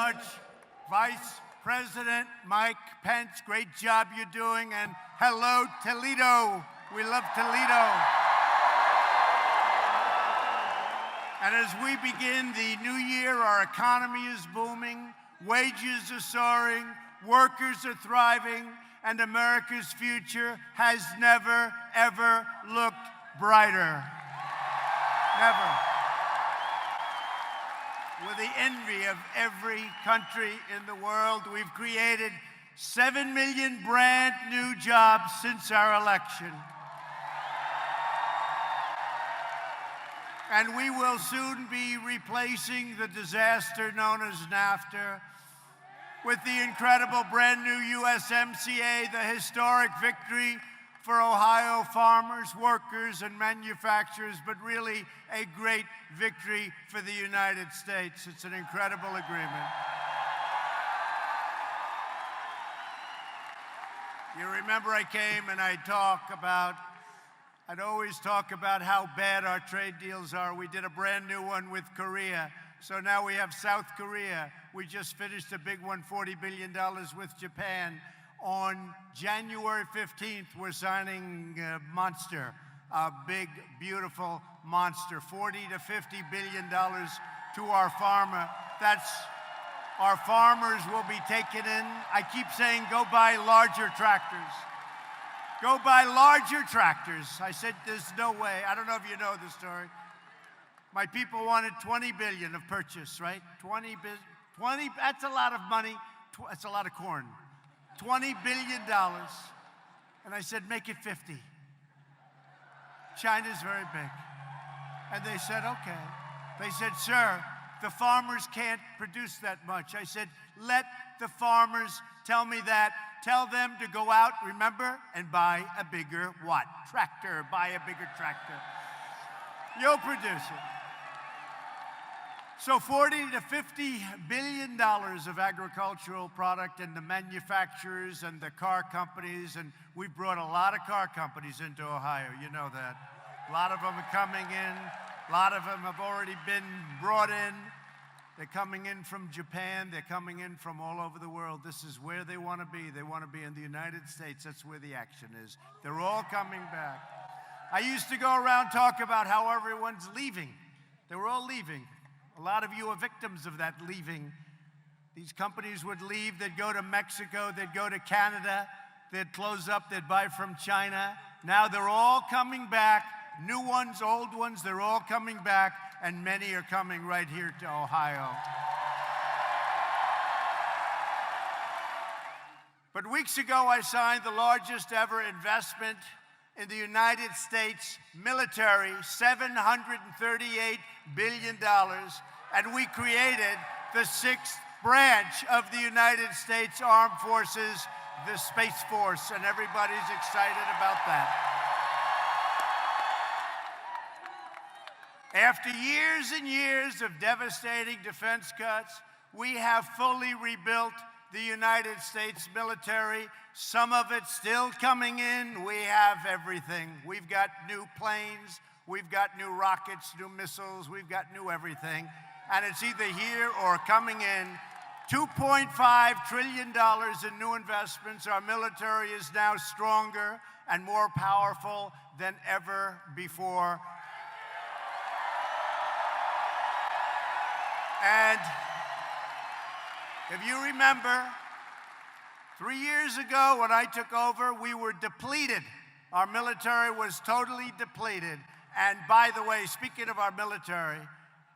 much, Vice President Mike Pence. Great job you're doing. And hello, Toledo. We love Toledo. And as we begin the new year, our economy is booming, wages are soaring, workers are thriving, and America's future has never, ever looked brighter. Never. With the envy of every country in the world, we've created 7 million brand new jobs since our election. And we will soon be replacing the disaster known as NAFTA with the incredible brand new USMCA, the historic victory for Ohio farmers, workers, and manufacturers, but really a great victory for the United States. It's an incredible agreement. You remember I came and I'd always talk about how bad our trade deals are. We did a brand new one with Korea. So now we have South Korea. We just finished a big one, $40 billion with Japan. On January 15th, we're signing Monster, a big, beautiful monster, $40 to $50 billion to our farmer. Our farmers will be taken in. I keep saying, go buy larger tractors. Go buy larger tractors. I said, there's no way. I don't know if you know the story. My people wanted $20 billion of purchase, right? 20, that's a lot of money. That's a lot of corn. $20 billion. And I said, make it 50. China's very big. And they said, okay. They said, sir, the farmers can't produce that much. I said, let the farmers tell me that. Tell them to go out, remember, and buy a bigger what? Tractor. Buy a bigger tractor. You'll produce it. So $40 to $50 billion of agricultural product, and the manufacturers and the car companies, and we've brought a lot of car companies into Ohio, you know that. A lot of them are coming in. A lot of them have already been brought in. They're coming in from Japan. They're coming in from all over the world. This is where they want to be. They want to be in the United States. That's where the action is. They're all coming back. I used to go around talk about how everyone's leaving. They were all leaving. A lot of you are victims of that leaving. These companies would leave. They'd go to Mexico. They'd go to Canada. They'd close up. They'd buy from China. Now they're all coming back. New ones, old ones, they're all coming back, and many are coming right here to Ohio. But weeks ago, I signed the largest ever investment in the United States military, $738 billion, and we created the 6th branch of the United States Armed Forces, the Space Force, and everybody's excited about that. After years and years of devastating defense cuts, we have fully rebuilt the United States military. Some of it still coming in. We have everything. We've got new planes. We've got new rockets, new missiles. We've got new everything. And it's either here or coming in. $2.5 trillion in new investments. Our military is now stronger and more powerful than ever before. And if you remember, 3 years ago when I took over, we were depleted. Our military was totally depleted. And by the way, speaking of our military,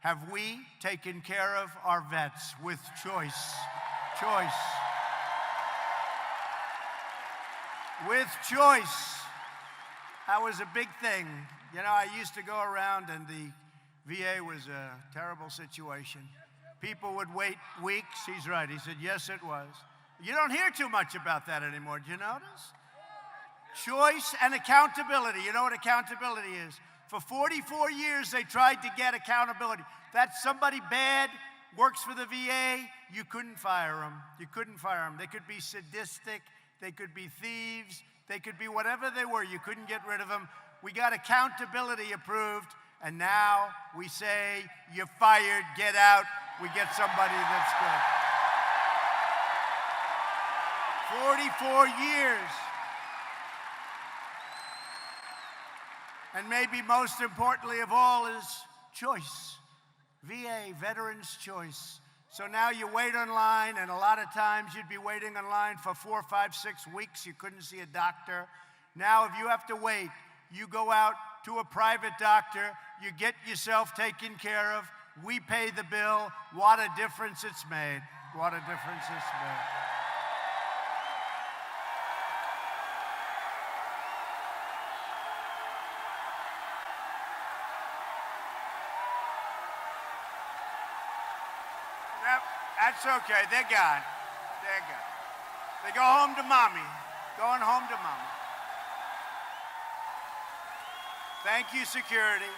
have we taken care of our vets with choice? Choice. With choice. That was a big thing. You know, I used to go around and the VA was a terrible situation. People would wait weeks. He's right. He said, yes, it was. You don't hear too much about that anymore. Do you notice? Choice and accountability. You know what accountability is? For 44 years, they tried to get accountability. That's somebody bad, works for the VA, you couldn't fire them. You couldn't fire them. They could be sadistic. They could be thieves. They could be whatever they were. You couldn't get rid of them. We got accountability approved. And now we say, you're fired, get out. We get somebody that's good. 44 years. And maybe most importantly of all is choice. VA, Veterans Choice. So now you wait online, and a lot of times you'd be waiting online for 4, 5, 6 weeks. You couldn't see a doctor. Now if you have to wait, you go out to a private doctor, you get yourself taken care of, we pay the bill. What a difference it's made. What a difference it's made. That's okay. They're gone. They're gone. They go home to mommy. Going home to mama. Thank you, security.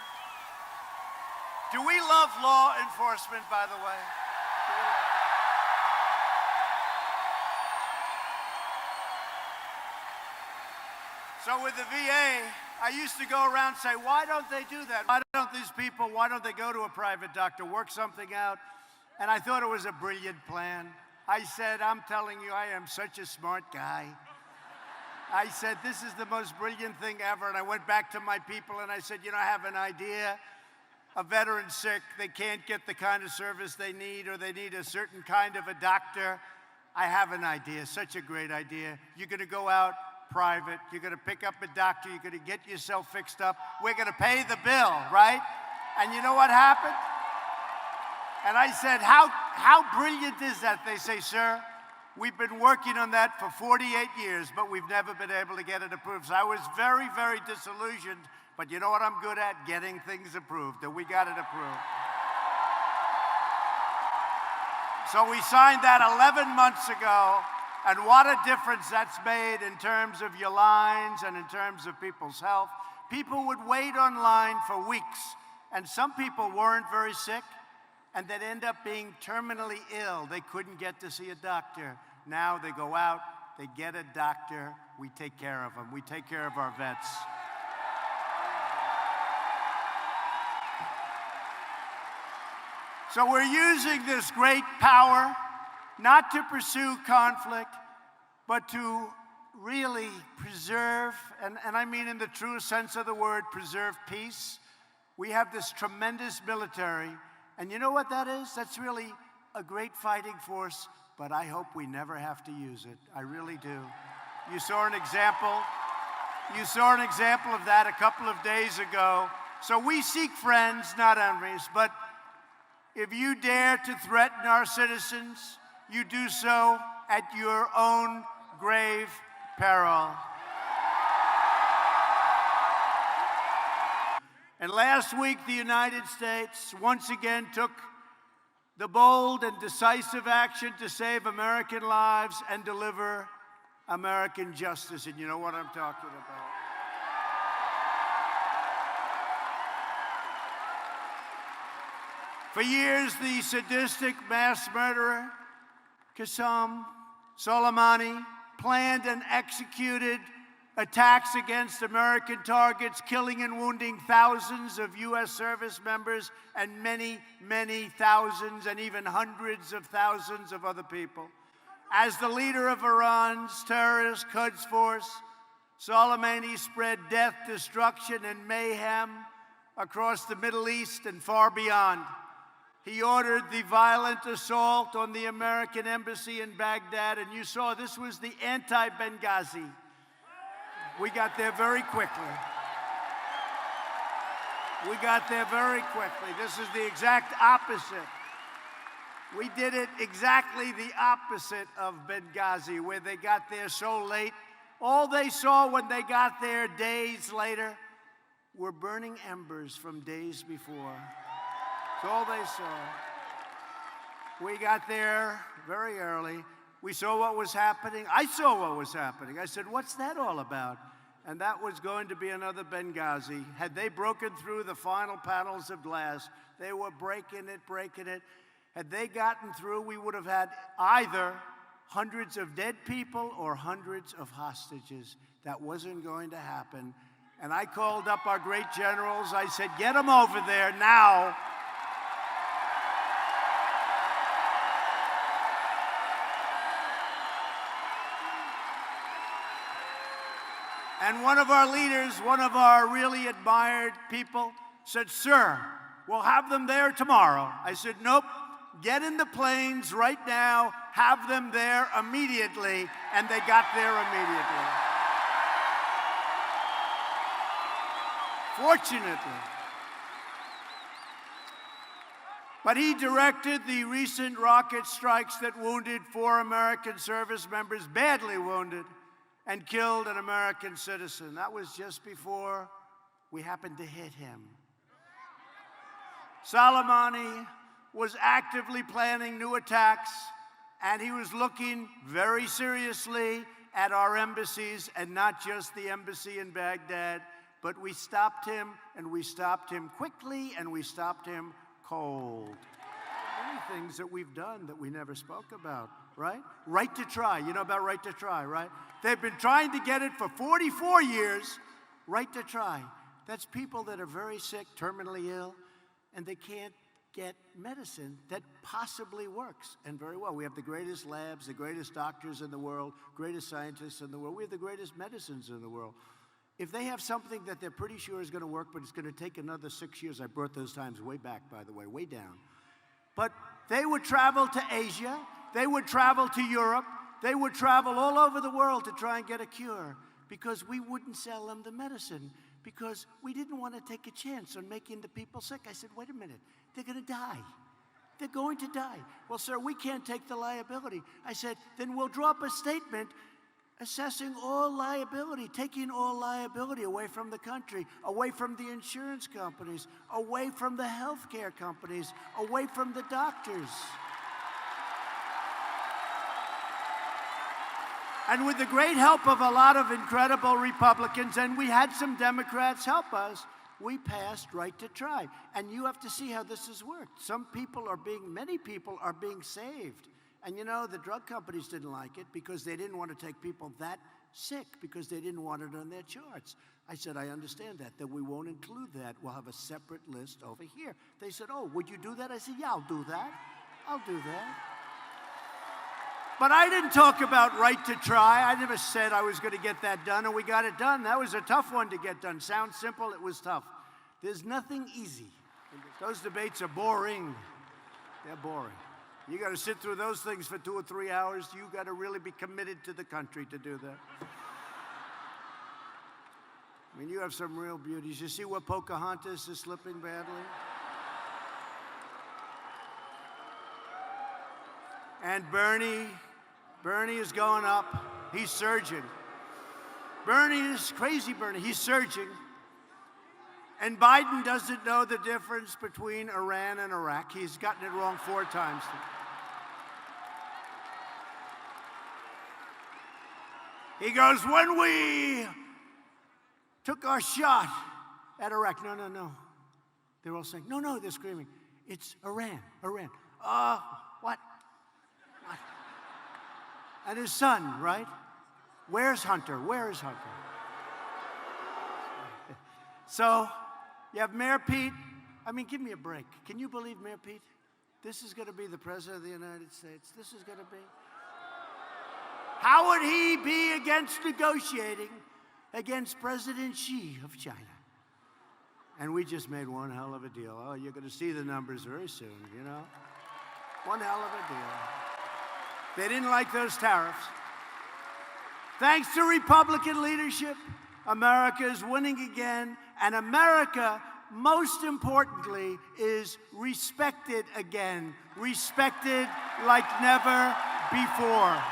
Do we love law enforcement, by the way? So with the VA, I used to go around and say, why don't they do that? Why don't they go to a private doctor, work something out? And I thought it was a brilliant plan. I said, I'm telling you, I am such a smart guy. I said, this is the most brilliant thing ever. And I went back to my people and I said, you know, I have an idea. A veteran's sick, they can't get the kind of service they need, or they need a certain kind of a doctor. I have an idea, such a great idea. You're gonna go out private, you're gonna pick up a doctor, you're gonna get yourself fixed up, we're gonna pay the bill, right? And you know what happened? And I said, how brilliant is that? They say, sir, we've been working on that for 48 years, but we've never been able to get it approved. So I was very, very disillusioned, but you know what I'm good at? Getting things approved, and we got it approved. So we signed that 11 months ago, and what a difference that's made in terms of your lines and in terms of people's health. People would wait online for weeks, and some people weren't very sick, and they'd end up being terminally ill. They couldn't get to see a doctor. Now they go out, they get a doctor, we take care of them. We take care of our vets. So we're using this great power not to pursue conflict, but to really preserve, and I mean in the true sense of the word, preserve peace. We have this tremendous military. And you know what that is? That's really a great fighting force, but I hope we never have to use it. I really do. You saw an example. You saw an example of that a couple of days ago. So we seek friends, not enemies, but if you dare to threaten our citizens, you do so at your own grave peril. And last week, the United States once again took the bold and decisive action to save American lives and deliver American justice. And you know what I'm talking about. For years, the sadistic mass murderer, Qasem Soleimani, planned and executed attacks against American targets, killing and wounding thousands of U.S. service members and many, many thousands and even hundreds of thousands of other people. As the leader of Iran's terrorist Quds Force, Soleimani spread death, destruction, and mayhem across the Middle East and far beyond. He ordered the violent assault on the American embassy in Baghdad, and you saw this was the anti-Benghazi. We got there very quickly. We got there very quickly. This is the exact opposite. We did it exactly the opposite of Benghazi, where they got there so late. All they saw when they got there days later were burning embers from days before. That's all they saw. We got there very early. We saw what was happening. I saw what was happening. I said, what's that all about? And that was going to be another Benghazi. Had they broken through the final panels of glass, they were breaking it. Had they gotten through, we would have had either hundreds of dead people or hundreds of hostages. That wasn't going to happen. And I called up our great generals. I said, get them over there now. And one of our leaders, one of our really admired people, said, "Sir, we'll have them there tomorrow." I said, "Nope, get in the planes right now, have them there immediately," and they got there immediately. Fortunately. But he directed the recent rocket strikes that wounded 4 American service members, badly wounded, and killed an American citizen. That was just before we happened to hit him. Soleimani was actively planning new attacks, and he was looking very seriously at our embassies, and not just the embassy in Baghdad. But we stopped him, and we stopped him quickly, and we stopped him cold. Many things that we've done that we never spoke about, right? Right to try. You know about right to try, right? They've been trying to get it for 44 years. Right to try. That's people that are very sick, terminally ill, and they can't get medicine that possibly works, and very well. We have the greatest labs, the greatest doctors in the world, greatest scientists in the world. We have the greatest medicines in the world. If they have something that they're pretty sure is going to work, but it's going to take another 6 years, I brought those times way back, by the way, way down. But they would travel to Asia, they would travel to Europe, they would travel all over the world to try and get a cure, because we wouldn't sell them the medicine, because we didn't want to take a chance on making the people sick. I said, wait a minute, they're going to die. They're going to die. Well, sir, we can't take the liability. I said, then we'll draw up a statement assessing all liability, taking all liability away from the country, away from the insurance companies, away from the healthcare companies, away from the doctors. And with the great help of a lot of incredible Republicans, and we had some Democrats help us, we passed right to try. And you have to see how this has worked. Many people are being saved. And you know, the drug companies didn't like it because they didn't want to take people that sick, because they didn't want it on their charts. I said, I understand that we won't include that. We'll have a separate list over here. They said, oh, would you do that? I said, yeah, I'll do that. I'll do that. But I didn't talk about right to try. I never said I was going to get that done, and we got it done. That was a tough one to get done. Sounds simple, it was tough. There's nothing easy. Those debates are boring. They're boring. You got to sit through those things for 2 or 3 hours. You got to really be committed to the country to do that. I mean, you have some real beauties. You see where Pocahontas is slipping badly? And Bernie is going up. He's surging. Bernie is crazy, Bernie. He's surging. And Biden doesn't know the difference between Iran and Iraq. He's gotten it wrong 4 times. He goes, when we took our shot at Iraq. No. They're all saying, no, they're screaming. It's Iran. What? And his son, right? Where's Hunter? So, you have Mayor Pete. I mean, give me a break. Can you believe Mayor Pete? This is going to be the President of the United States. This is going to be. How would he be against negotiating against President Xi of China? And we just made one hell of a deal. Oh, you're going to see the numbers very soon, you know? One hell of a deal. They didn't like those tariffs. Thanks to Republican leadership, America is winning again, and America, most importantly, is respected again. Respected like never before.